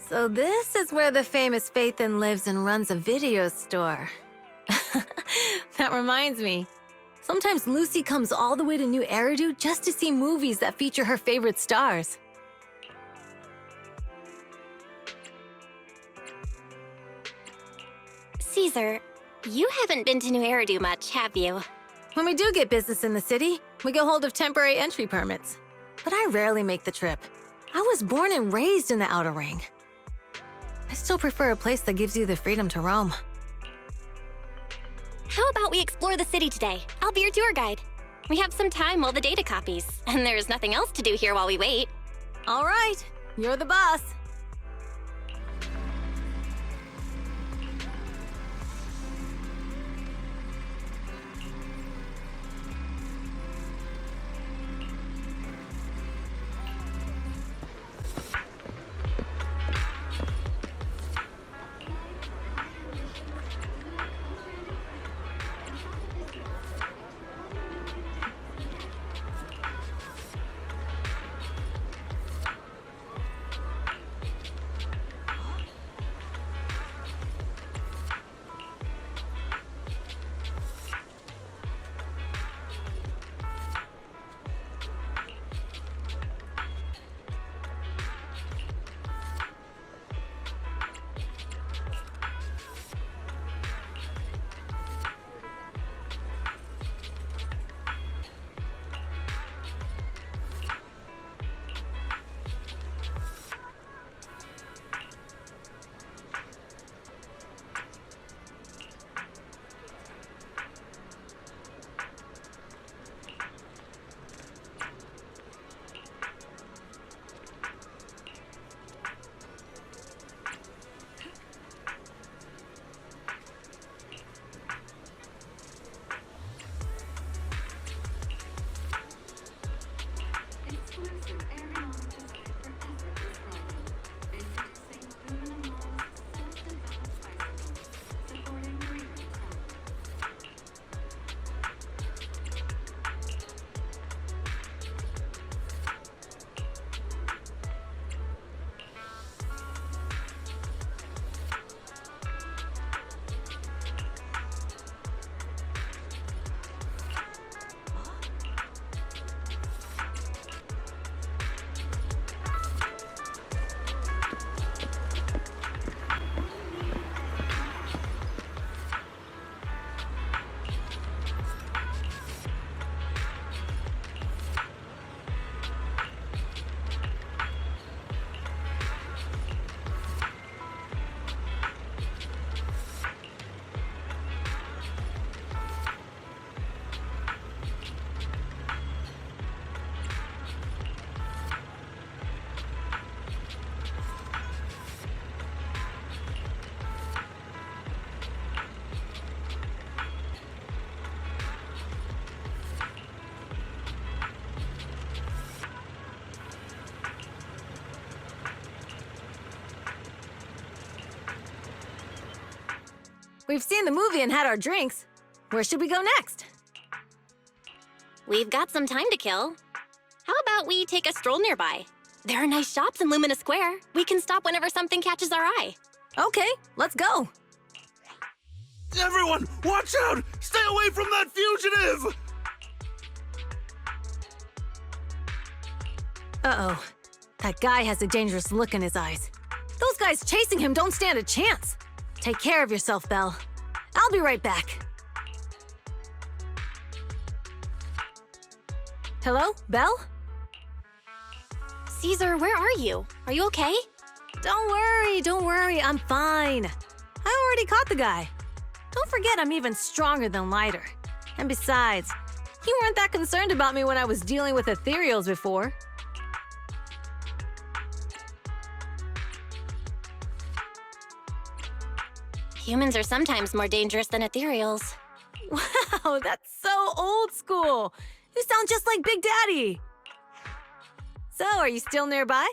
So this is where the famous Faithin lives and runs a video store. That reminds me. Sometimes Lucy comes all the way to New Eridu just to see movies that feature her favorite stars. Caesar, you haven't been to New Eridu much, have you? When we do get business in the city, we get hold of temporary entry permits. But I rarely make the trip. I was born and raised in the Outer Ring. I still prefer a place that gives you the freedom to roam. How about we explore the city today? I'll be your tour guide. We have some time while the data copies, and there's nothing else to do here while we wait. All right, you're the boss. We've seen the movie and had our drinks. Where should we go next? We've got some time to kill. How about we take a stroll nearby? There are nice shops in Lumina Square. We can stop whenever something catches our eye. Okay, let's go. Everyone, watch out! Stay away from that fugitive! Uh-oh. That guy has a dangerous look in his eyes. Those guys chasing him don't stand a chance. Take care of yourself, Belle. I'll be right back. Hello, Belle? Caesar, where are you? Are you okay? Don't worry, I'm fine. I already caught the guy. Don't forget I'm even stronger than lighter. And besides, you weren't that concerned about me when I was dealing with ethereals before. Humans are sometimes more dangerous than ethereals. Wow, that's so old school. You sound just like Big Daddy. So, are you still nearby?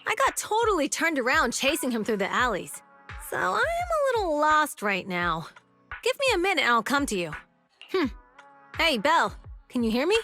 I got totally turned around chasing him through the alleys. So I'm a little lost right now. Give me a minute and I'll come to you. Hey, Belle, can you hear me?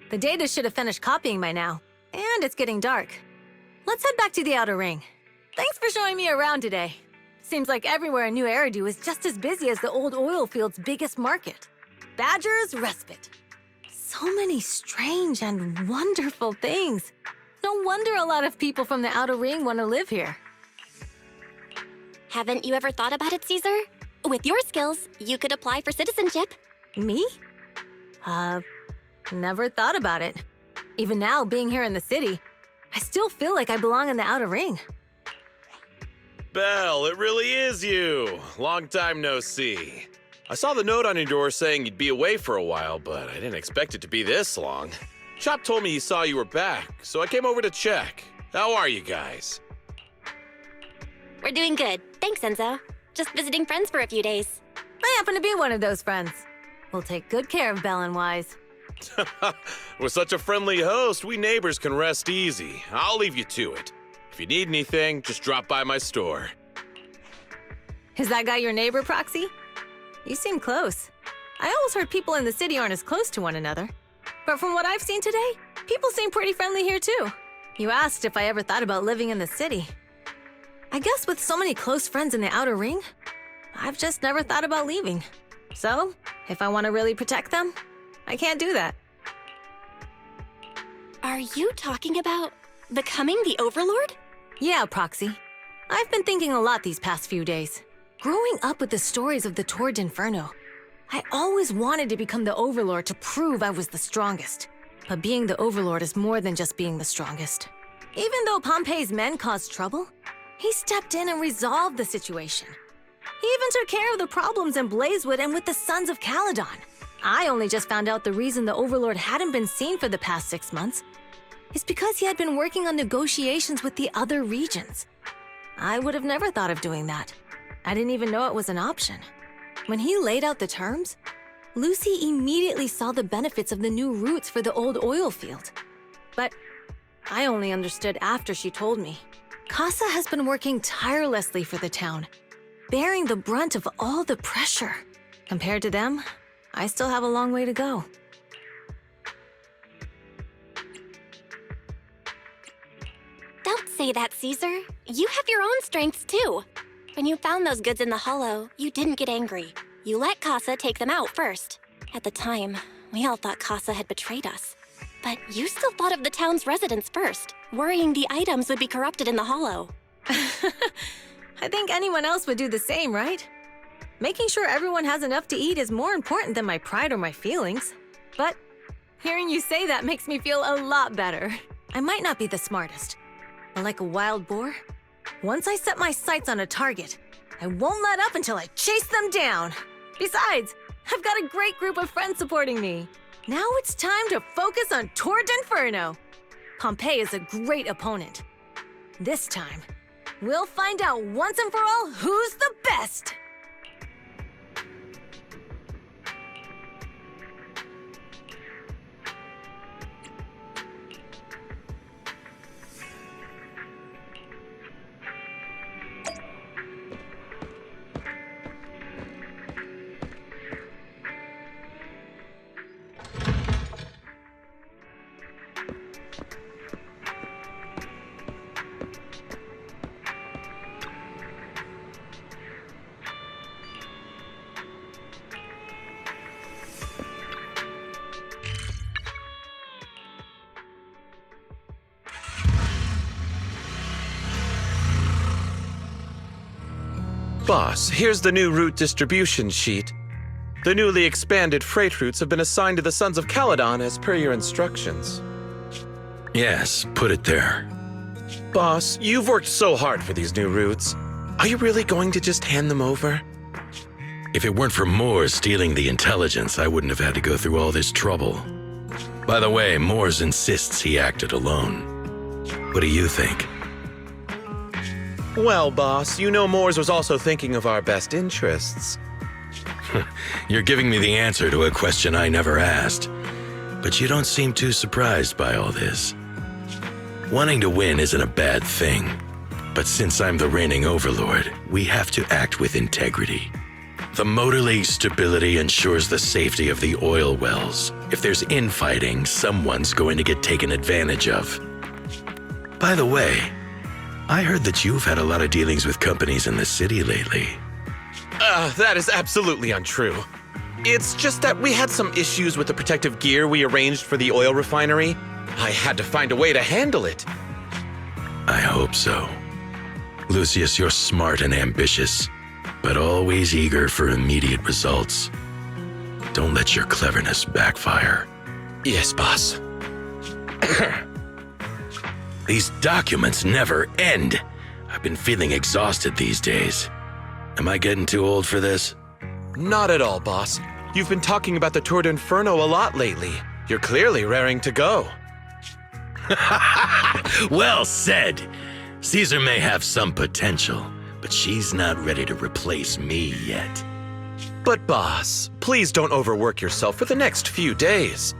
The data should have finished copying by now. And it's getting dark. Let's head back to the outer ring. Thanks for showing me around today. Seems like everywhere in New Eridu is just as busy as the old oil field's biggest market. Badger's Respite. So many strange and wonderful things. No wonder a lot of people from the outer ring want to live here. Haven't you ever thought about it, Caesar? With your skills, you could apply for citizenship. Me? Never thought about it. Even now, being here in the city, I still feel like I belong in the outer ring. Belle, it really is you. Long time no see. I saw the note on your door saying you'd be away for a while, but I didn't expect it to be this long. Chop told me he saw you were back, so I came over to check. How are you guys? We're doing good. Thanks, Enzo. Just visiting friends for a few days. I happen to be one of those friends. We'll take good care of Belle and Wise. With such a friendly host, we neighbors can rest easy. I'll leave you to it. If you need anything, just drop by my store. Is that guy your neighbor, Proxy? You seem close. I always heard people in the city aren't as close to one another. But from what I've seen today, people seem pretty friendly here too. You asked if I ever thought about living in the city. I guess with so many close friends in the outer ring, I've just never thought about leaving. So, if I want to really protect them, I can't do that. Are you talking about becoming the Overlord? Yeah, Proxy. I've been thinking a lot these past few days. Growing up with the stories of the Torrid Inferno, I always wanted to become the Overlord to prove I was the strongest. But being the Overlord is more than just being the strongest. Even though Pompey's men caused trouble, he stepped in and resolved the situation. He even took care of the problems in Blazewood and with the Sons of Caledon. I only just found out the reason the Overlord hadn't been seen for the past 6 months is because he had been working on negotiations with the other regions. I would have never thought of doing that. I didn't even know it was an option. When he laid out the terms, Lucy immediately saw the benefits of the new routes for the old oil field. But I only understood after she told me. Casa has been working tirelessly for the town, bearing the brunt of all the pressure. Compared to them, I still have a long way to go. Don't say that, Caesar. You have your own strengths too. When you found those goods in the hollow, you didn't get angry. You let Casa take them out first. At the time, we all thought Casa had betrayed us. But you still thought of the town's residents first, worrying the items would be corrupted in the hollow. I think anyone else would do the same, right? Making sure everyone has enough to eat is more important than my pride or my feelings. But hearing you say that makes me feel a lot better. I might not be the smartest, but like a wild boar, once I set my sights on a target, I won't let up until I chase them down. Besides, I've got a great group of friends supporting me. Now it's time to focus on Torrid Inferno. Pompey is a great opponent. This time, we'll find out once and for all who's the best. Boss, here's the new route distribution sheet. The newly expanded freight routes have been assigned to the Sons of Caledon as per your instructions. Yes, put it there. Boss, you've worked so hard for these new routes. Are you really going to just hand them over? If it weren't for Moores stealing the intelligence, I wouldn't have had to go through all this trouble. By the way, Moores insists he acted alone. What do you think? Well, boss, you know Moores was also thinking of our best interests. You're giving me the answer to a question I never asked. But you don't seem too surprised by all this. Wanting to win isn't a bad thing. But since I'm the reigning overlord, we have to act with integrity. The motor leak stability ensures the safety of the oil wells. If there's infighting, someone's going to get taken advantage of. By the way, I heard that you've had a lot of dealings with companies in the city lately. That is absolutely untrue. It's just that we had some issues with the protective gear we arranged for the oil refinery. I had to find a way to handle it. I hope so. Lucius, you're smart and ambitious, but always eager for immediate results. Don't let your cleverness backfire. Yes, boss. These documents never end. I've been feeling exhausted these days. Am I getting too old for this? Not at all, boss. You've been talking about the Tour d'Inferno a lot lately. You're clearly raring to go. Well said. Caesar may have some potential, but she's not ready to replace me yet. But boss, please don't overwork yourself for the next few days.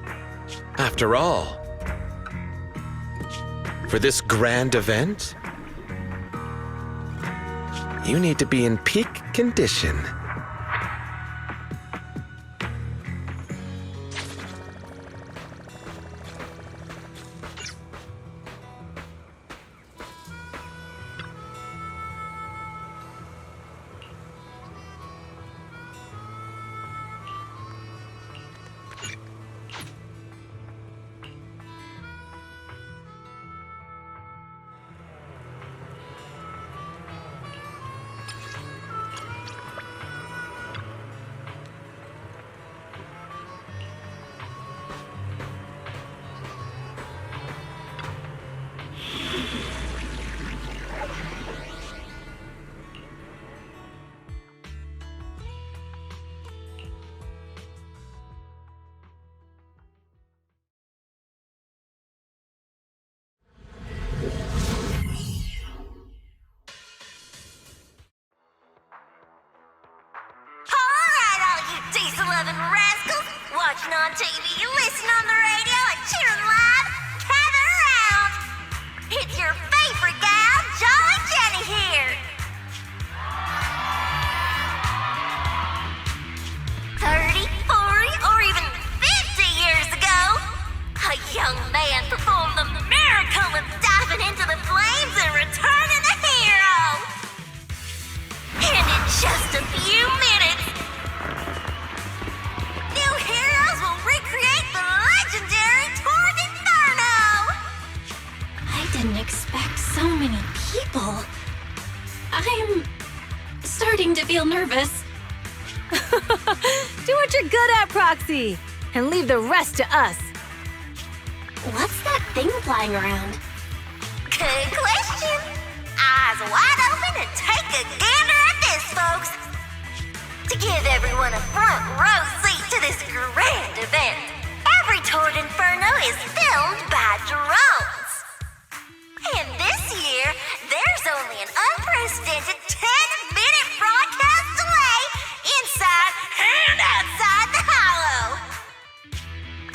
After all, for this grand event, you need to be in peak condition. Diesel-loving rascals, watching on TV, listening on the radio, and cheering live, gather around! It's your favorite gal, Jolly Jenny here! 30, 40, or even 50 years ago, a young man performed the miracle of diving into the flames and returning a hero! And in just a few minutes, new heroes will recreate the legendary Tour d'Inferno! I didn't expect so many people. I'm starting to feel nervous. Do what you're good at, Proxy, and leave the rest to us. What's that thing flying around? Good question. Eyes wide open and take a gander at this, folks. To give everyone a front row seat to this grand event, every Tour d'Inferno is filmed by drones. And this year, there's only an unprecedented 10-minute broadcast delay inside and outside the hollow.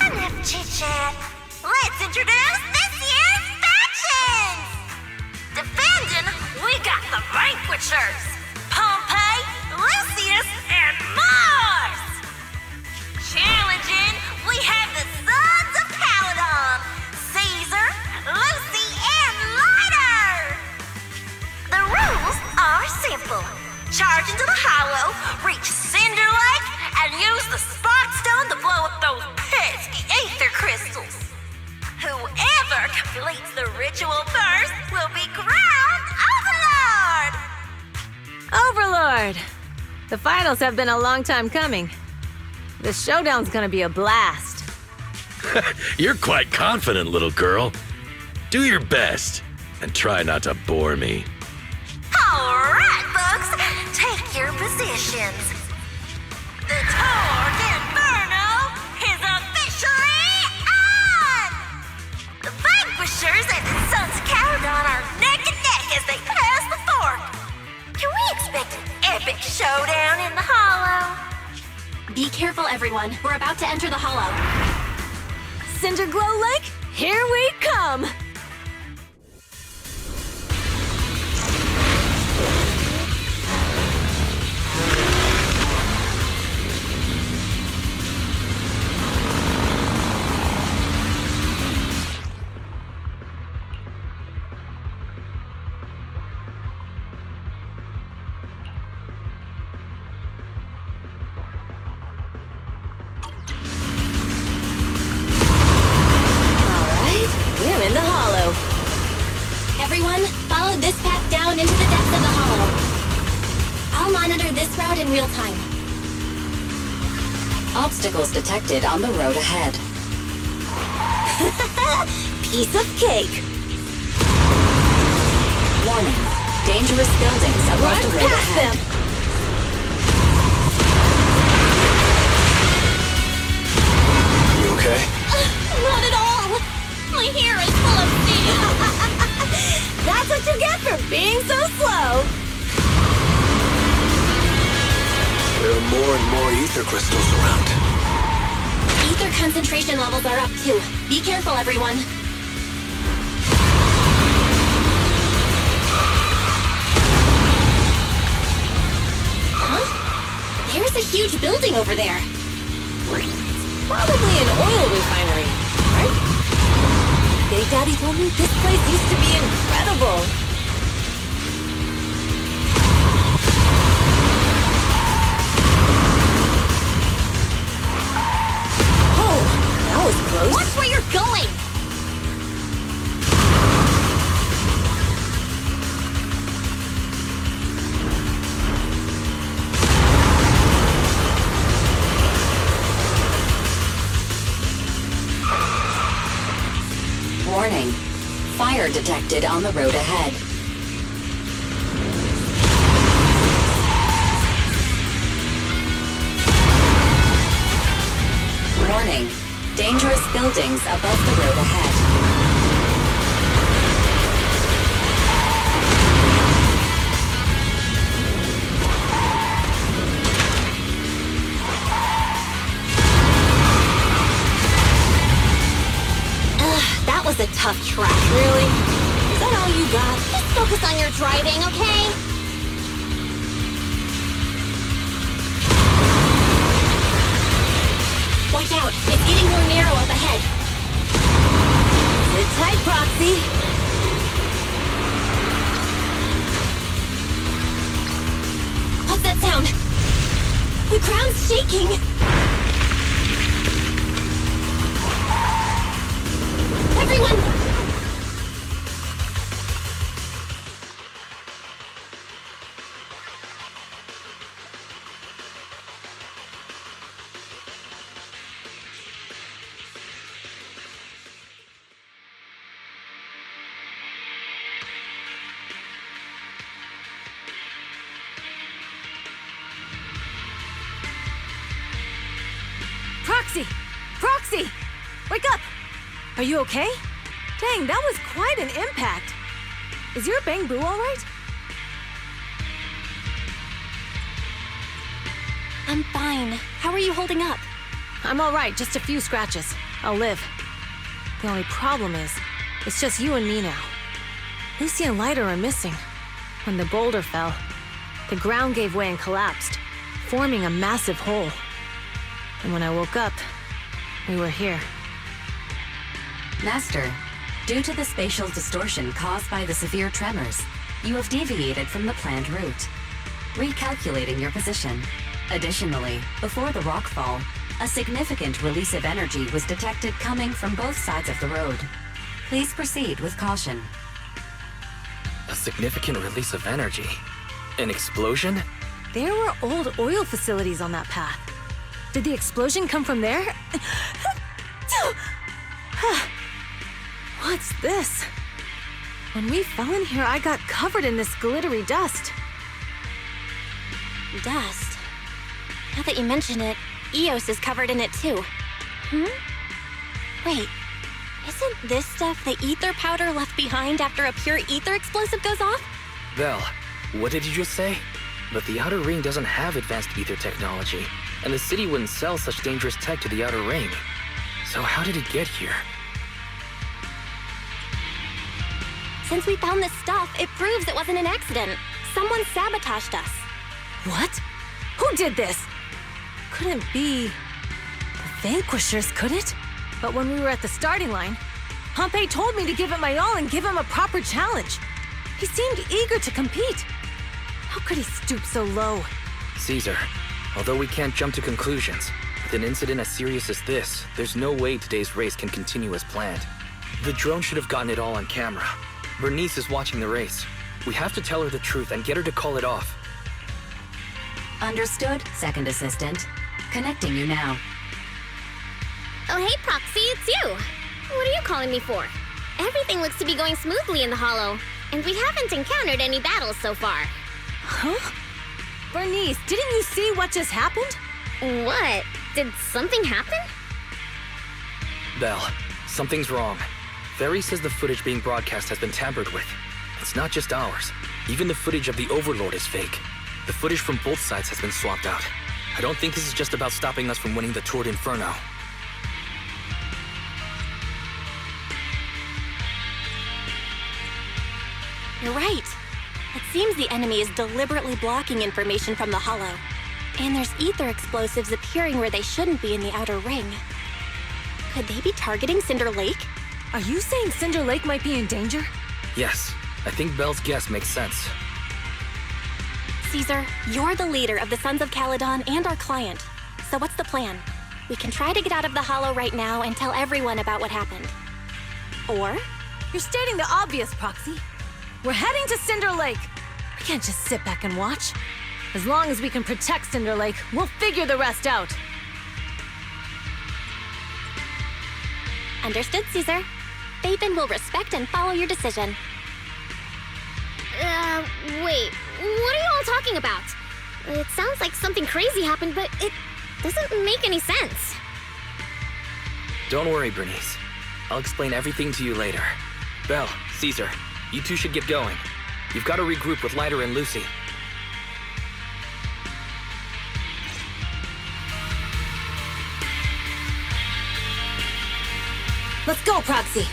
Enough chit-chat. Let's introduce this year's factions! Defending, we got the Vanquishers, Pompey, Lucius, and Mars! Challenging, we have the Sons of Paladon, Caesar, Lucy, and Lighter! The rules are simple. Charge into the hollow, reach Cinder Lake, and use the Spark Stone to blow up those pesky ether crystals. Whoever completes the ritual first will be crowned Overlord! Overlord! The finals have been a long time coming. The showdown's gonna be a blast. You're quite confident, little girl. Do your best, and try not to bore me. All right, folks, take your positions. The Tour d'Inferno is officially on! The Vanquishers and the Sons of Caledon are neck and neck as they pass the fork. Can we expect an epic showdown in the hollow? Be careful, everyone. We're about to enter the hollow. Cinder Glow Lake, here we come! this route in real time. Obstacles detected on the road ahead. Piece of cake. Warning. Dangerous buildings above Run the road past ahead. them. You okay? Not at all! My hair is full of steam! That's what you get for being so slow. There are more and more ether crystals around. Ether concentration levels are up too. Be careful, everyone. Huh? There's a huge building over there. Probably an oil refinery, right? Big Daddy told me this place used to be incredible. Oh, that was close. Watch where you're going! Warning. Fire detected on the road ahead. Warning. Dangerous buildings above the road ahead. That was a tough track. Really? Is that all you got? Just focus on your driving, okay? Watch out! It's getting more narrow up ahead. Sit tight, Proxy. What's that sound? The ground's shaking! Everyone! Proxy! Proxy! Wake up! Are you okay? Dang, that was quite an impact. Is your Bang Boo all right? I'm fine. How are you holding up? I'm all right, just a few scratches. I'll live. The only problem is, it's just you and me now. Lucy and Lighter are missing. When the boulder fell, the ground gave way and collapsed, forming a massive hole. And when I woke up, we were here. Master, due to the spatial distortion caused by the severe tremors, you have deviated from the planned route. Recalculating your position. Additionally, before the rockfall, a significant release of energy was detected coming from both sides of the road. Please proceed with caution. A significant release of energy. An explosion? There were old oil facilities on that path. Did the explosion come from there? What's this? When we fell in here, I got covered in this glittery dust. Dust. Now that you mention it, Eos is covered in it too. Wait, isn't this stuff the ether powder left behind after a pure ether explosive goes off? Vel, what did you just say? But the Outer Ring doesn't have advanced ether technology, and the city wouldn't sell such dangerous tech to the Outer Ring. So how did it get here? Since we found this stuff, it proves it wasn't an accident. Someone sabotaged us. What? Who did this? Couldn't be the Vanquishers, could it? But when we were at the starting line, Pompey told me to give it my all and give him a proper challenge. He seemed eager to compete. How could he stoop so low? Caesar, although we can't jump to conclusions, with an incident as serious as this, there's no way today's race can continue as planned. The drone should have gotten it all on camera. Bernice is watching the race. We have to tell her the truth and get her to call it off. Understood, second assistant. Connecting you now. Oh, hey, Proxy, it's you. What are you calling me for? Everything looks to be going smoothly in the Hollow, and we haven't encountered any battles so far. Huh? Bernice, didn't you see what just happened? What? Did something happen? Belle, something's wrong. Ferry says the footage being broadcast has been tampered with. It's not just ours. Even the footage of the Overlord is fake. The footage from both sides has been swapped out. I don't think this is just about stopping us from winning the Tour d'Inferno. You're right. It seems the enemy is deliberately blocking information from the Hollow. And there's ether explosives appearing where they shouldn't be in the outer ring. Could they be targeting Cinder Lake? Are you saying Cinder Lake might be in danger? Yes, I think Belle's guess makes sense. Caesar, you're the leader of the Sons of Caledon and our client. So what's the plan? We can try to get out of the Hollow right now and tell everyone about what happened. Or? You're stating the obvious, Proxy. We're heading to Cinder Lake. We can't just sit back and watch. As long as we can protect Cinder Lake, we'll figure the rest out. Understood, Caesar. Phaethon will respect and follow your decision. Wait. What are you all talking about? It sounds like something crazy happened, but it doesn't make any sense. Don't worry, Bernice. I'll explain everything to you later. Belle, Caesar, you two should get going. You've got to regroup with Lighter and Lucy. Let's go, Proxy.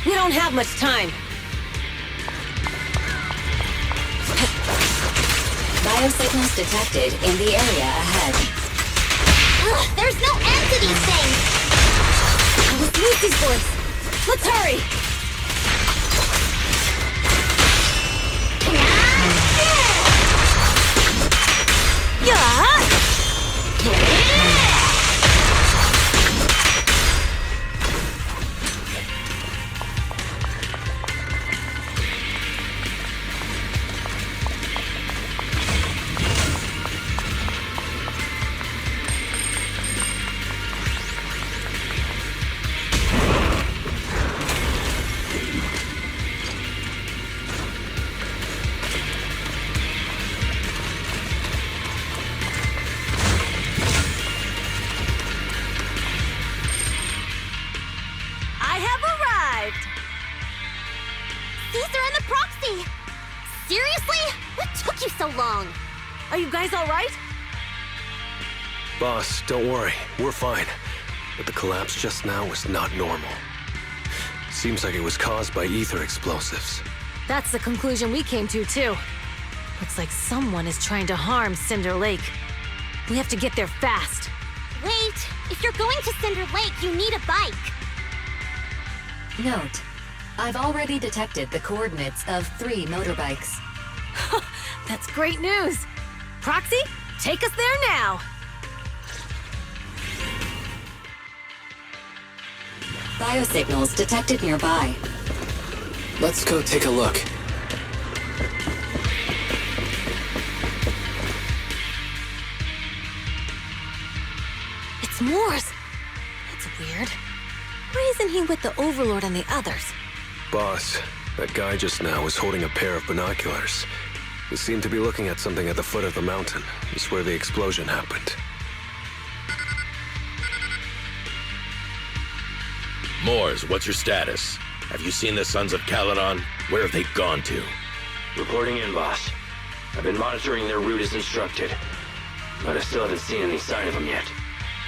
We don't have much time. Biosignals detected in the area ahead. Ugh, there's no end to these things! It was Lucy's voice. Let's hurry! Yeah! Are you guys all right? Boss, don't worry. We're fine. But the collapse just now was not normal. Seems like it was caused by ether explosives. That's the conclusion we came to, too. Looks like someone is trying to harm Cinder Lake. We have to get there fast. Wait, if you're going to Cinder Lake, you need a bike. Note, I've already detected the coordinates of 3 motorbikes. That's great news. Proxy, take us there now. Biosignals detected nearby. Let's go take a look. It's Morse. That's weird. Why isn't he with the Overlord and the others? Boss, that guy just now was holding a pair of binoculars. He seemed to be looking at something at the foot of the mountain. It's where the explosion happened. Moors, what's your status? Have you seen the Sons of Caledon? Where have they gone to? Reporting in, boss. I've been monitoring their route as instructed, but I still haven't seen any sign of them yet.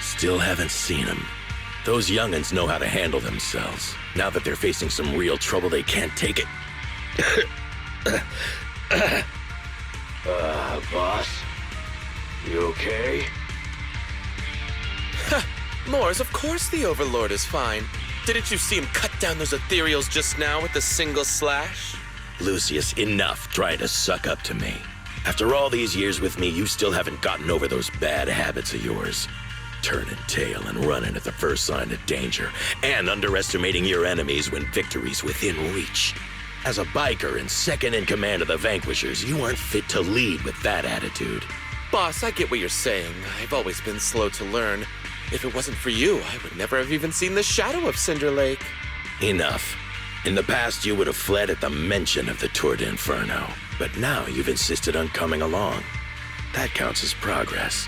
Still haven't seen them. Those young'uns know how to handle themselves. Now that they're facing some real trouble, they can't take it. Boss? You okay? Moors, of course the Overlord is fine. Didn't you see him cut down those ethereals just now with a single slash? Lucius, enough trying to suck up to me. After all these years with me, you still haven't gotten over those bad habits of yours. Turning tail and running at the first sign of danger, and underestimating your enemies when victory's within reach. As a biker and second in command of the Vanquishers, you aren't fit to lead with that attitude. Boss, I get what you're saying. I've always been slow to learn. If it wasn't for you, I would never have even seen the shadow of Cinder Lake. Enough. In the past, you would have fled at the mention of the Tour de Inferno, but now you've insisted on coming along. That counts as progress.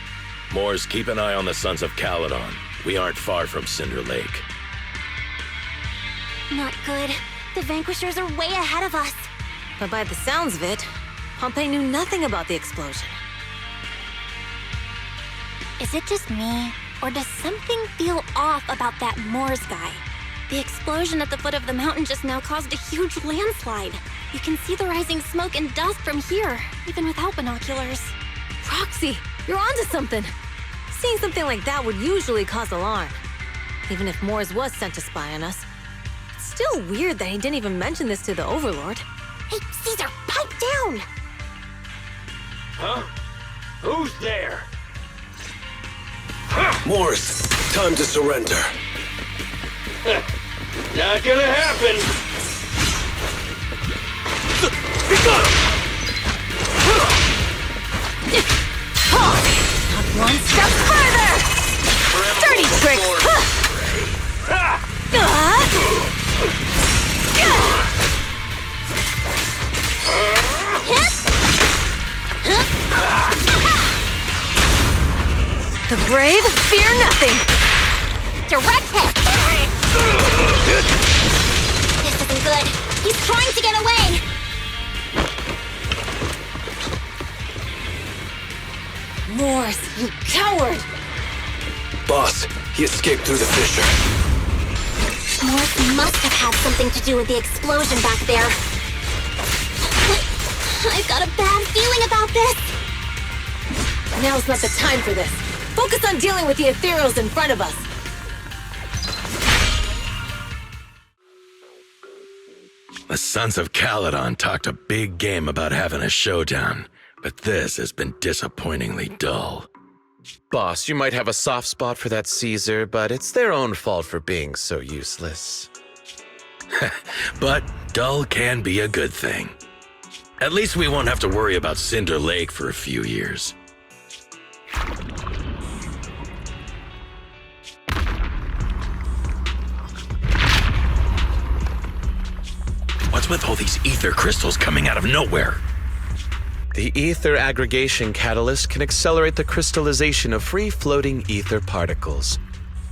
Moors, keep an eye on the Sons of Caledon. We aren't far from Cinder Lake. Not good. The Vanquishers are way ahead of us. But by the sounds of it, Pompey knew nothing about the explosion. Is it just me, or does something feel off about that Moors guy? The explosion at the foot of the mountain just now caused a huge landslide. You can see the rising smoke and dust from here, even without binoculars. Roxy, you're onto something. Seeing something like that would usually cause alarm. Even if Moors was sent to spy on us. It's still weird that he didn't even mention this to the Overlord. Hey, Caesar, pipe down! Huh? Who's there? Moors, time to surrender. Not gonna happen! Not one step further! Dirty tricks! The brave fear nothing! Direct hit! This isn't good. He's trying to get away! Moors, you coward! Boss, he escaped through the fissure. Moors must have had something to do with the explosion back there. I've got a bad feeling about this. Now's not the time for this. Focus on dealing with the ethereals in front of us. The Sons of Caledon talked a big game about having a showdown, but this has been disappointingly dull. Boss, you might have a soft spot for that Caesar, but it's their own fault for being so useless. But dull can be a good thing. At least we won't have to worry about Cinder Lake for a few years. What's with all these ether crystals coming out of nowhere? The ether aggregation catalyst can accelerate the crystallization of free-floating ether particles.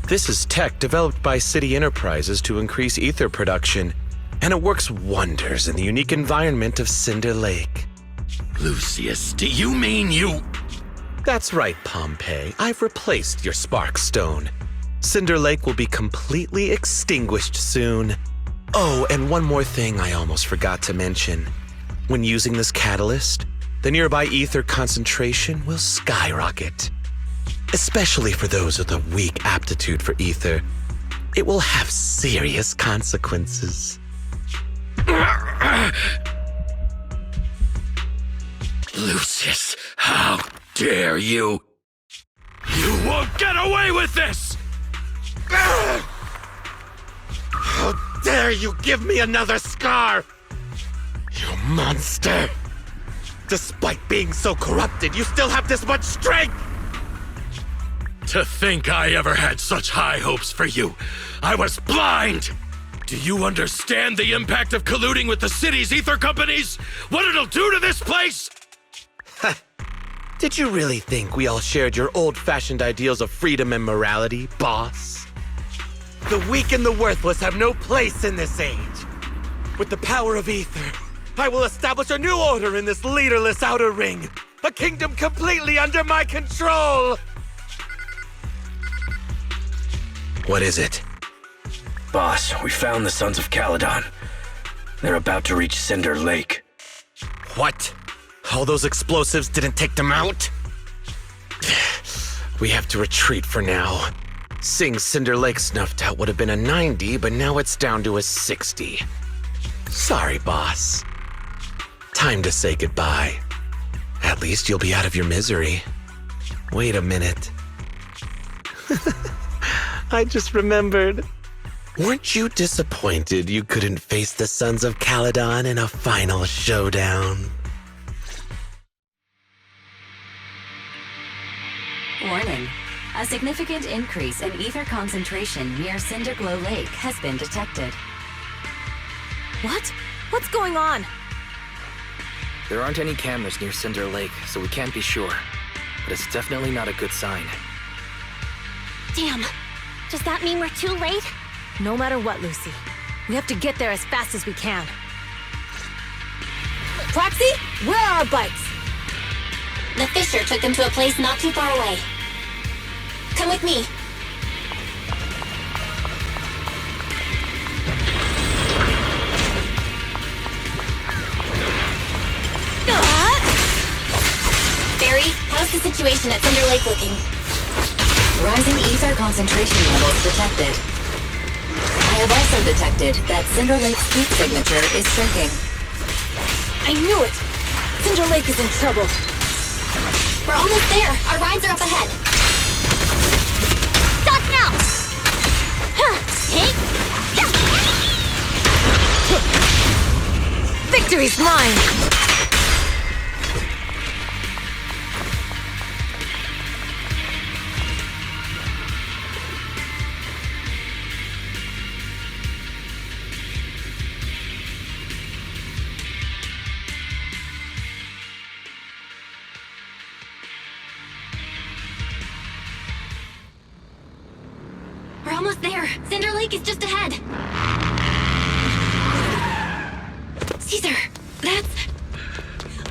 This is tech developed by City Enterprises to increase ether production, and it works wonders in the unique environment of Cinder Lake. Lucius, do you mean you... That's right, Pompey. I've replaced your spark stone. Cinder Lake will be completely extinguished soon. Oh, and one more thing I almost forgot to mention. When using this catalyst, the nearby ether concentration will skyrocket. Especially for those with a weak aptitude for ether, it will have serious consequences. Lucius, how dare you? You won't get away with this! How dare you give me another scar! You monster! Despite being so corrupted, you still have this much strength! To think I ever had such high hopes for you. I was blind! Do you understand the impact of colluding with the city's ether companies? What it'll do to this place? Did you really think we all shared your old-fashioned ideals of freedom and morality, boss? The weak and the worthless have no place in this age. With the power of ether, I will establish a new order in this leaderless outer ring. A kingdom completely under my control! What is it? Boss, we found the Sons of Caledon. They're about to reach Cinder Lake. What? All those explosives didn't take them out? We have to retreat for now. Seeing Cinder Lake snuffed out would have been a 90, but now it's down to a 60. Sorry, boss. Time to say goodbye. At least you'll be out of your misery. Wait a minute. I just remembered. Weren't you disappointed you couldn't face the Sons of Caledon in a final showdown? A significant increase in ether concentration near Cinderglow Lake has been detected. What? What's going on? There aren't any cameras near Cinder Lake, so we can't be sure. But it's definitely not a good sign. Damn. Does that mean we're too late? No matter what, Lucy. We have to get there as fast as we can. Proxy, where are our bikes? The Fisher took them to a place not too far away. Come with me. Barry, how's the situation at Cinder Lake looking? Rising ether concentration levels detected. I have also detected that Cinder Lake's heat signature is shrinking. I knew it! Cinder Lake is in trouble. We're almost there. Our rides are up ahead. Stop now! Hey! Victory's mine! We're almost there. Cinder Lake is just ahead. Caesar, that's...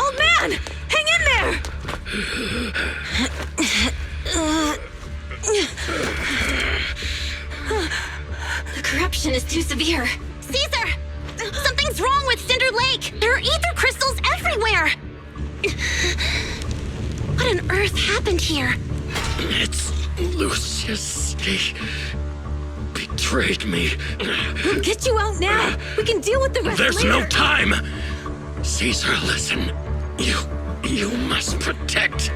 Old man! Hang in there! The corruption is too severe. Caesar! Something's wrong with Cinder Lake! There are ether crystals everywhere! What on earth happened here? It's Lucius. He betrayed me. We'll get you out now. We can deal with the rest There's later. no time! Caesar, listen. You must protect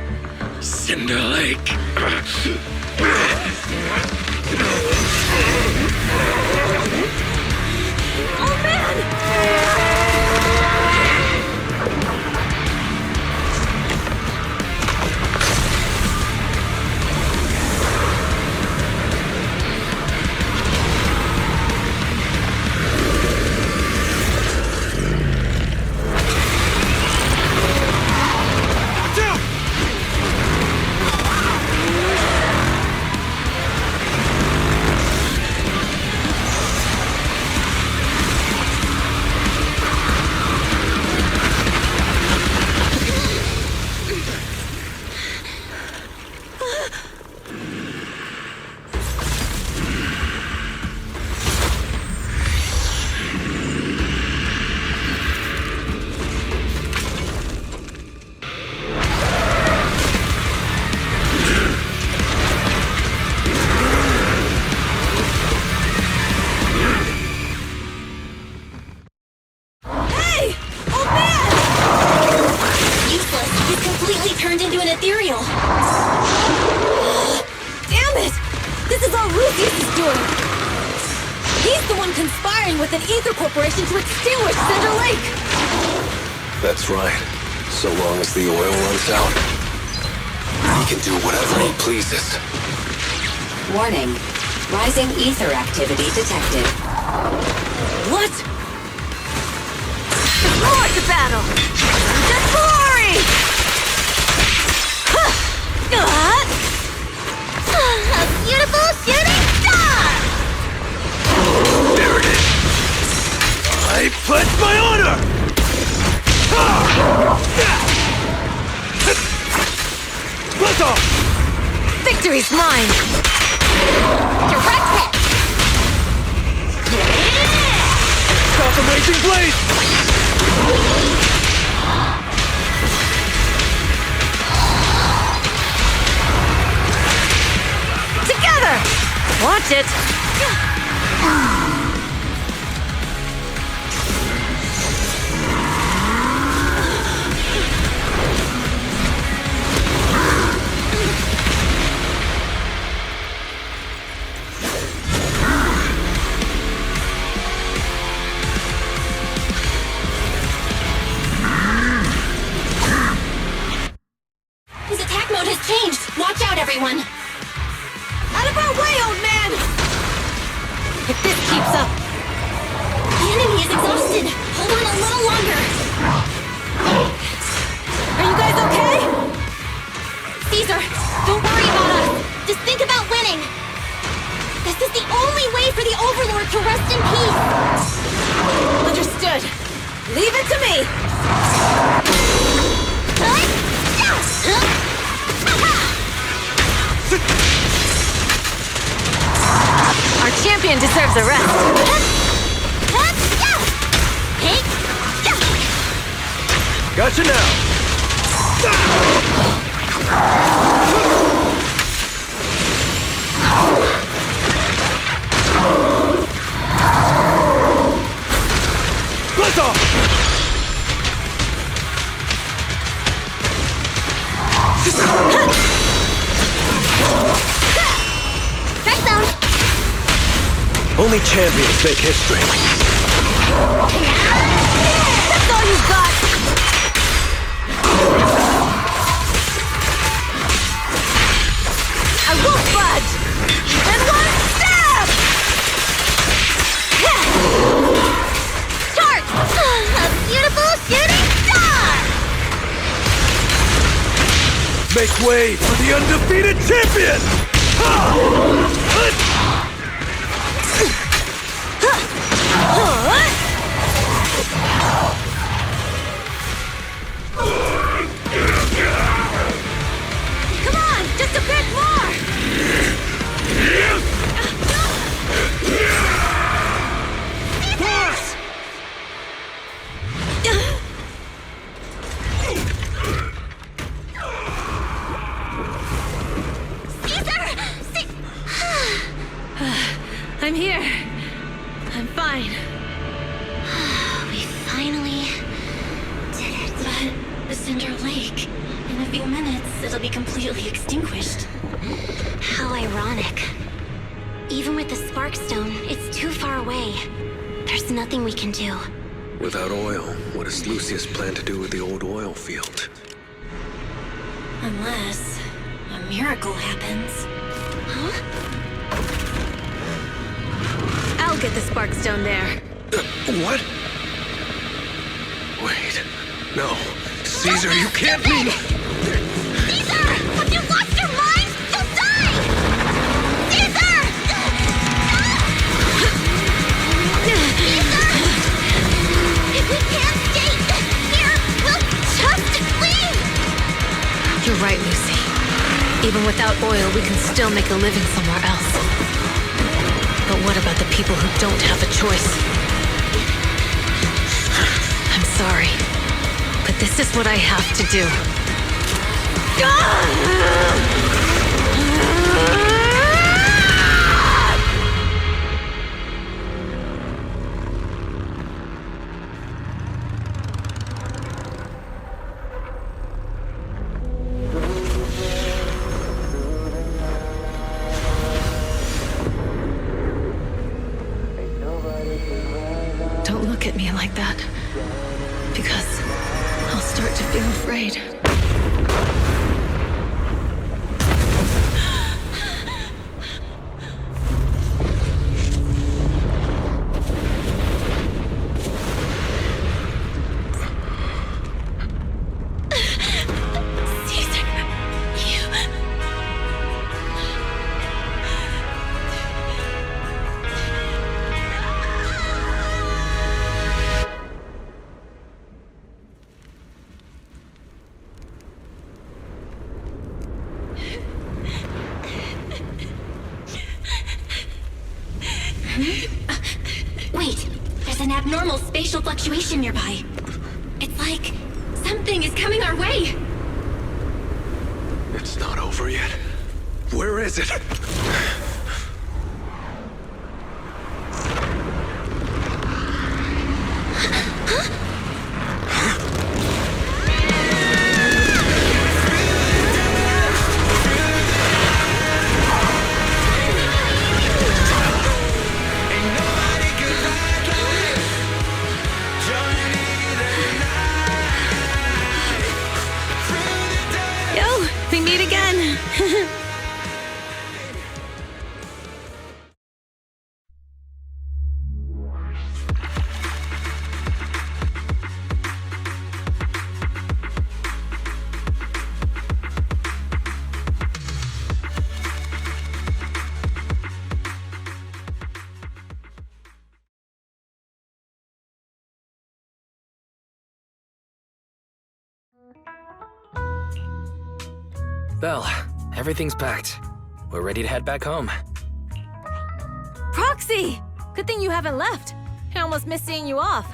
Cinder Lake. Oh, man! Turned into an ethereal. Damn it! This is all Lucius is doing! He's the one conspiring with an ether corporation to extinguish Cinder Lake! That's right. So long as the oil runs out, he can do whatever he pleases. Warning. Rising ether activity detected. What? Roar to battle! The glory! A beautiful shooting star! There it is. I pledge my honor! Blast off! Victory's mine! Direct hit! Stop the raging blade! Together! Watch it! His attack mode has changed. Watch out, everyone. Out of our way, old man! If this keeps up... The enemy is exhausted. Hold on a little longer. Are you guys okay? Caesar, don't worry about us. Just think about winning. This is the only way for the Overlord to rest in peace. Understood. Leave it to me! Our champion deserves a rest. Gotcha now! Blitz off! Strike zone. Only champions make history. That's all you've got! I won't budge! Even one step! Start! A beautiful shooting star! Make way for the undefeated champion! Come on, just a bit more! I'm here. I'm fine. We finally did it. But the Cinder Lake, in a few minutes, it'll be completely extinguished. How ironic. Even with the Spark Stone, it's too far away. There's nothing we can do. Without oil, what does Lucius plan to do with the old oil field? Unless a miracle happens. Huh? I'll get the Spark Stone there. What? Wait. No. Caesar, you can't leave! Caesar! Have you lost your mind? You'll die! Caesar! Caesar! If we can't stay here, we'll just leave! You're right, Lucy. Even without oil, we can still make a living somewhere else. But what about the people who don't have a choice? I'm sorry, but this is what I have to do. Don't look at me like that, because I'll start to feel afraid. Wait, there's an abnormal spatial fluctuation nearby. It's like something is coming our way. It's not over yet. Where is it? Belle, everything's packed. We're ready to head back home. Proxy! Good thing you haven't left. I almost missed seeing you off.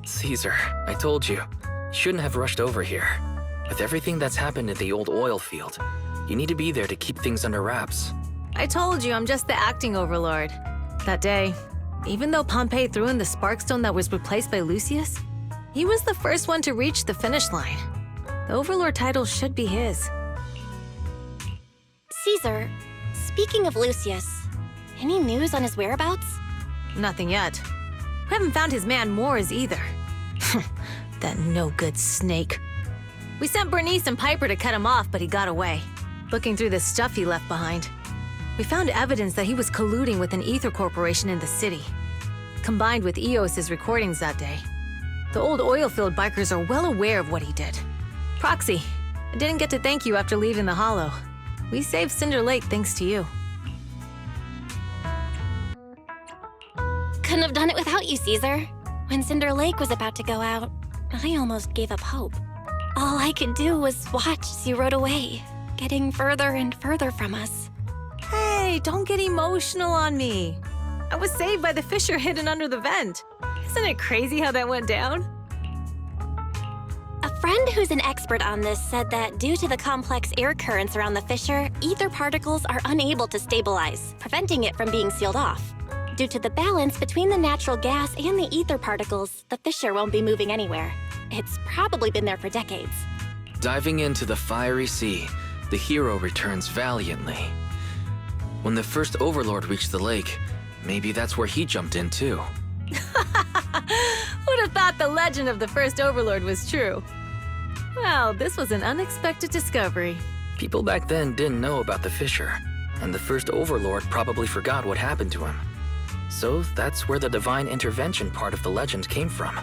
Caesar, I told you, you shouldn't have rushed over here. With everything that's happened at the old oil field, you need to be there to keep things under wraps. I told you I'm just the acting overlord. That day, even though Pompey threw in the Sparkstone that was replaced by Lucius, he was the first one to reach the finish line. The overlord title should be his. Caesar, speaking of Lucius, any news on his whereabouts? Nothing yet. We haven't found his man Moores either. That no-good snake. We sent Bernice and Piper to cut him off, but he got away. Looking through the stuff he left behind, we found evidence that he was colluding with an ether corporation in the city, combined with EOS's recordings that day. The old oilfield bikers are well aware of what he did. Proxy, I didn't get to thank you after leaving the Hollow. We saved Cinder Lake thanks to you. Couldn't have done it without you, Caesar. When Cinder Lake was about to go out, I almost gave up hope. All I could do was watch as you rode away, getting further and further from us. Hey, don't get emotional on me. I was saved by the fissure hidden under the vent. Isn't it crazy how that went down? A friend who's an expert on this said that due to the complex air currents around the fissure, ether particles are unable to stabilize, preventing it from being sealed off. Due to the balance between the natural gas and the ether particles, the fissure won't be moving anywhere. It's probably been there for decades. Diving into the fiery sea, the hero returns valiantly. When the first overlord reached the lake, maybe that's where he jumped in too. Who'd have thought the legend of the first overlord was true? Well, this was an unexpected discovery. People back then didn't know about the fissure, and the first overlord probably forgot what happened to him. So that's where the divine intervention part of the legend came from.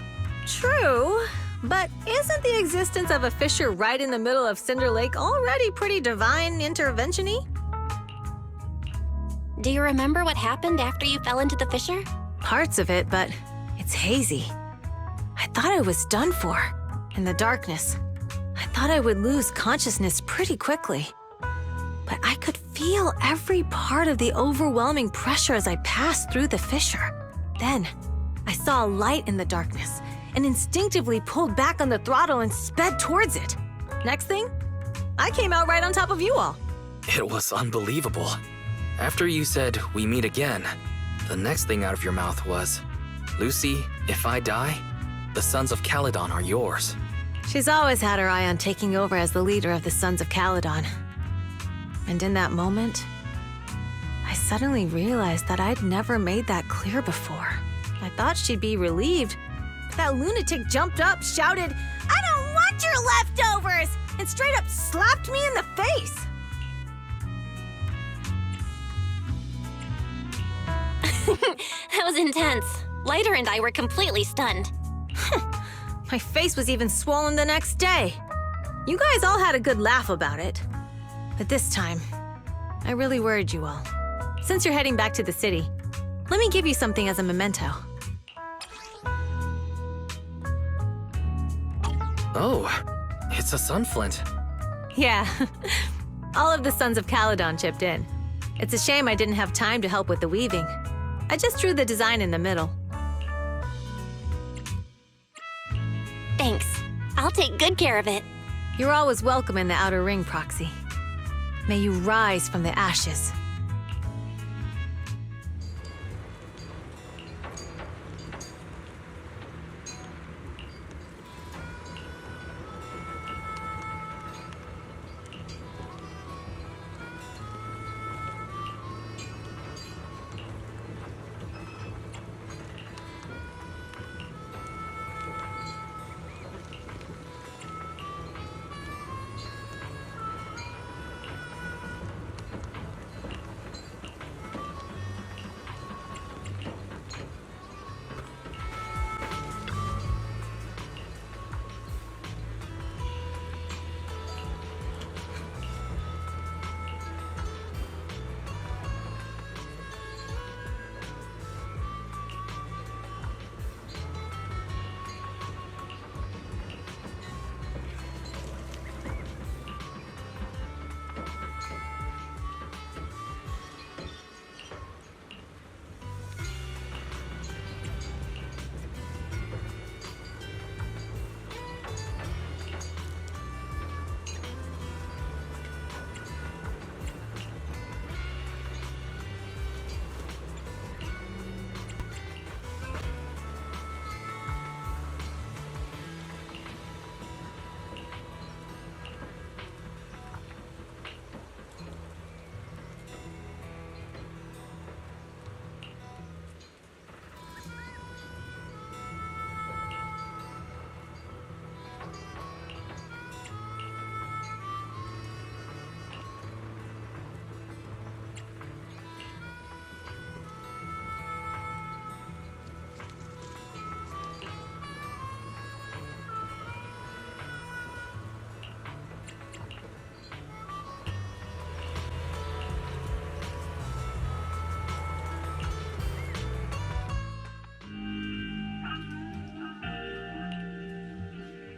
True, but isn't the existence of a fissure right in the middle of Cinder Lake already pretty divine intervention-y? Do you remember what happened after you fell into the fissure? Parts of it, but it's hazy. I thought I was done for. In the darkness, I thought I would lose consciousness pretty quickly. But I could feel every part of the overwhelming pressure as I passed through the fissure. Then, I saw a light in the darkness and instinctively pulled back on the throttle and sped towards it. Next thing, I came out right on top of you all. It was unbelievable. After you said, "We meet again," the next thing out of your mouth was, "Lucy, if I die, the Sons of Caledon are yours." She's always had her eye on taking over as the leader of the Sons of Caledon. And in that moment, I suddenly realized that I'd never made that clear before. I thought she'd be relieved, but that lunatic jumped up, shouted, "I don't want your leftovers!" and straight up slapped me in the face. That was intense. Lighter and I were completely stunned. My face was even swollen the next day. You guys all had a good laugh about it. But this time, I really worried you all. Since you're heading back to the city, let me give you something as a memento. Oh, it's a sunflint. Yeah, all of the Sons of Caledon chipped in. It's a shame I didn't have time to help with the weaving. I just drew the design in the middle. Thanks. I'll take good care of it. You're always welcome in the Outer Ring, Proxy. May you rise from the ashes.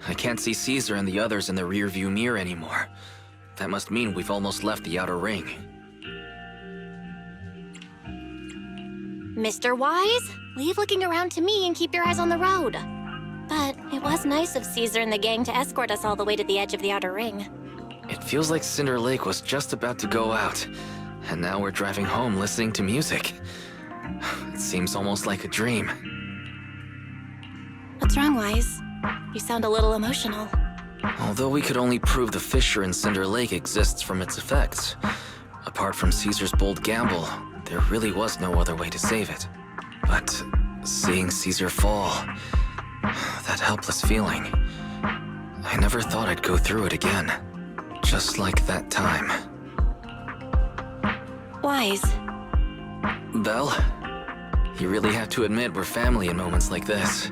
I can't see Caesar and the others in the rearview mirror anymore. That must mean we've almost left the outer ring. Mr. Wise, leave looking around to me and keep your eyes on the road. But it was nice of Caesar and the gang to escort us all the way to the edge of the outer ring. It feels like Cinder Lake was just about to go out, and now we're driving home listening to music. It seems almost like a dream. What's wrong, Wise? You sound a little emotional. Although we could only prove the fissure in Cinder Lake exists from its effects, apart from Caesar's bold gamble, there really was no other way to save it. But seeing Caesar fall, that helpless feeling, I never thought I'd go through it again. Just like that time. Wise. Belle, you really have to admit we're family in moments like this.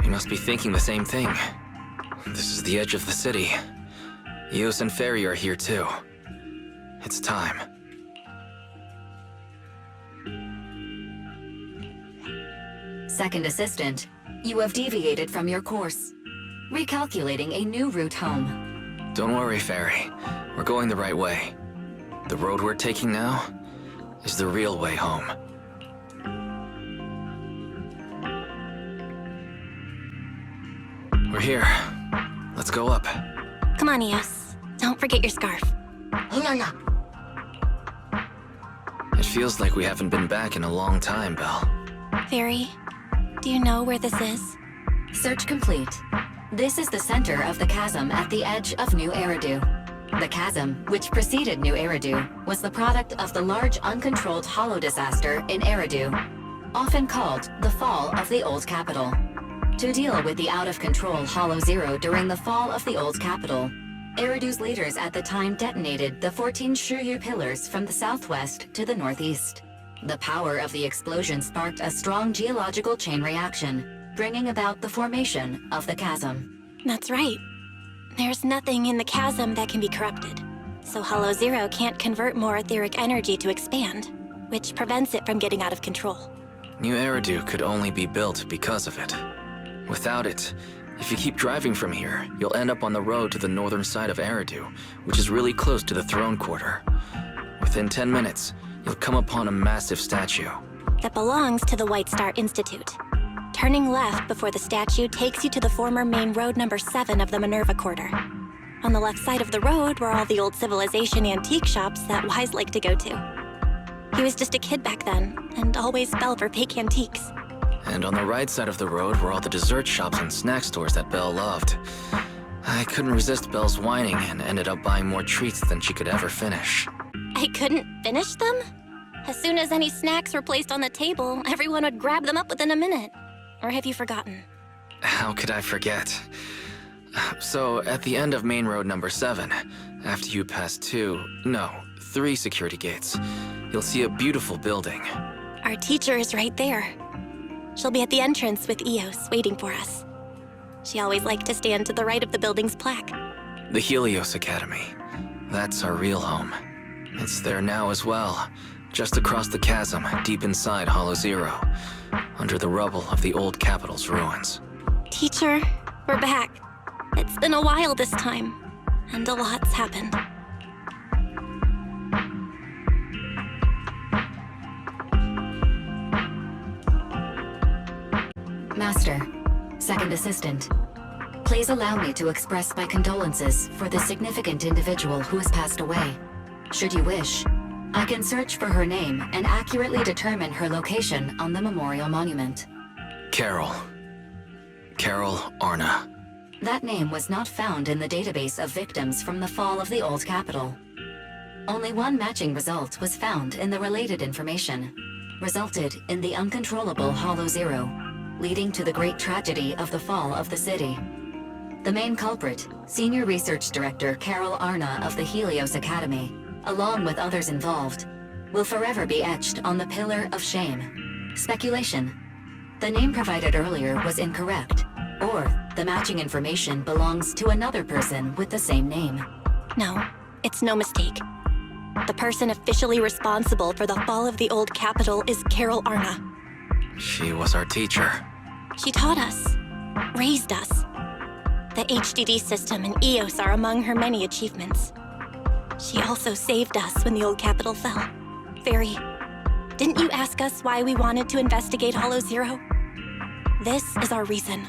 You must be thinking the same thing. This is the edge of the city. Eos and Ferry are here too. It's time. Second assistant, you have deviated from your course. Recalculating a new route home. Don't worry, Ferry. We're going the right way. The road we're taking now is the real way home. We're here. Let's go up. Come on, Eos. Don't forget your scarf. It feels like we haven't been back in a long time, Belle. Ferry, do you know where this is? Search complete. This is the center of the chasm at the edge of New Eridu. The chasm, which preceded New Eridu, was the product of the large uncontrolled hollow disaster in Eridu, often called the fall of the Old Capital. To deal with the out-of-control Hollow Zero during the fall of the Old Capital, Eridu's leaders at the time detonated the 14 Shiryu pillars from the southwest to the northeast. The power of the explosion sparked a strong geological chain reaction, bringing about the formation of the chasm. That's right. There's nothing in the chasm that can be corrupted, so Hollow Zero can't convert more etheric energy to expand, which prevents it from getting out of control. New Eridu could only be built because of it. Without it, if you keep driving from here, you'll end up on the road to the northern side of Eridu, which is really close to the throne quarter. Within 10 minutes, you'll come upon a massive statue. That belongs to the White Star Institute. Turning left before the statue takes you to the former main road number 7 of the Minerva Quarter. On the left side of the road were all the old civilization antique shops that Wise liked to go to. He was just a kid back then, and always fell for fake antiques. And on the right side of the road were all the dessert shops and snack stores that Belle loved. I couldn't resist Belle's whining and ended up buying more treats than she could ever finish. I couldn't finish them? As soon as any snacks were placed on the table, everyone would grab them up within a minute. Or have you forgotten? How could I forget? So, at the end of main road number 7, after you pass 3 security gates, you'll see a beautiful building. Our teacher is right there. She'll be at the entrance with Eos waiting for us. She always liked to stand to the right of the building's plaque. The Helios Academy. That's our real home. It's there now as well, just across the chasm, deep inside Hollow Zero, under the rubble of the old capital's ruins. Teacher, we're back. It's been a while this time, and a lot's happened. Master, second assistant, please allow me to express my condolences for the significant individual who has passed away. Should you wish, I can search for her name and accurately determine her location on the memorial monument. Carol Arna. That name was not found in the database of victims from the fall of the Old Capital. Only one matching result was found in the related information, resulted in the uncontrollable Hollow Zero, leading to the great tragedy of the fall of the city. The main culprit, Senior Research Director Carol Arna of the Helios Academy, along with others involved, will forever be etched on the Pillar of Shame. Speculation. The name provided earlier was incorrect, or the matching information belongs to another person with the same name. No, it's no mistake. The person officially responsible for the fall of the Old Capital is Carol Arna. She was our teacher. She taught us, raised us. The HDD system and EOS are among her many achievements. She also saved us when the old capital fell. Fairy, didn't you ask us why we wanted to investigate Hollow Zero? This is our reason.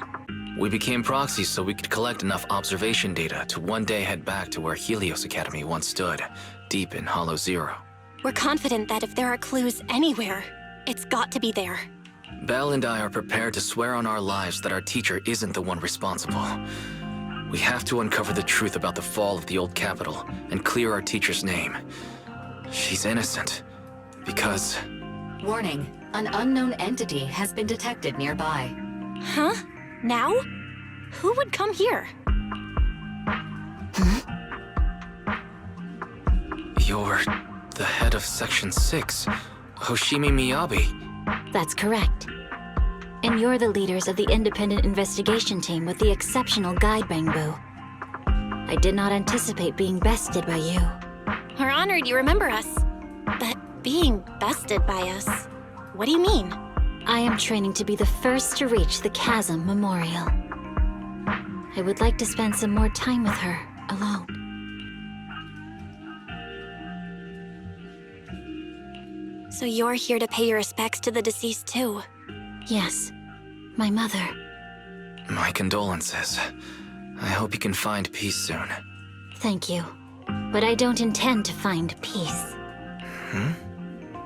We became proxies so we could collect enough observation data to one day head back to where Helios Academy once stood, deep in Hollow Zero. We're confident that if there are clues anywhere, it's got to be there. Belle and I are prepared to swear on our lives that our teacher isn't the one responsible. We have to uncover the truth about the fall of the old capital and clear our teacher's name. She's innocent. Because... Warning, an unknown entity has been detected nearby. Huh? Now? Who would come here? You're the head of Section 6, Hoshimi Miyabi. That's correct. And you're the leaders of the independent investigation team with the exceptional guide Bangbu. I did not anticipate being bested by you. We're honored you remember us. But being bested by us, what do you mean? I am training to be the first to reach the Chasm Memorial. I would like to spend some more time with her, alone. So you're here to pay your respects to the deceased too? Yes, my mother. My condolences. I hope you can find peace soon. Thank you. But I don't intend to find peace.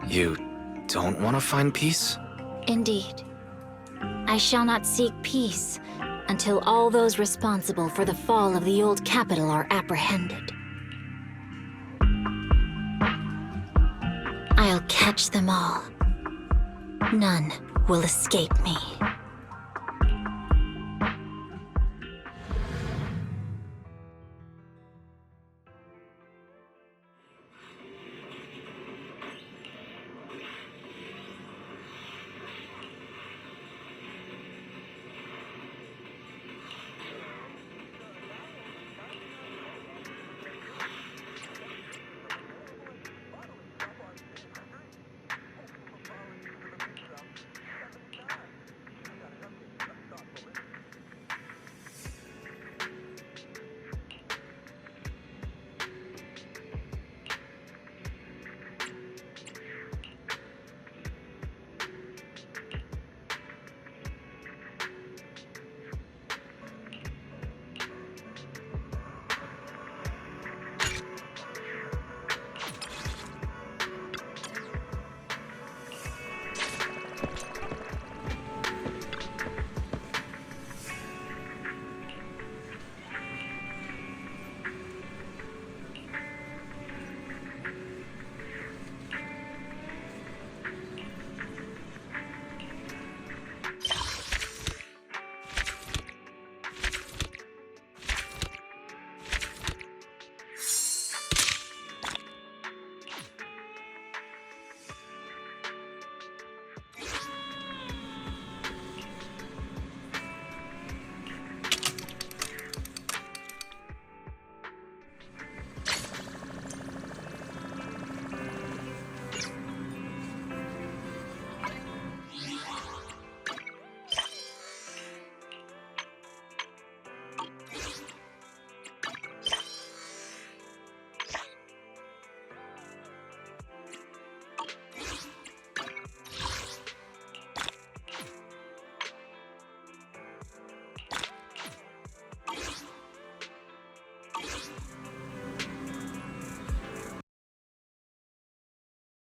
You don't want to find peace? Indeed. I shall not seek peace until all those responsible for the fall of the old capital are apprehended. I'll catch them all. None will escape me.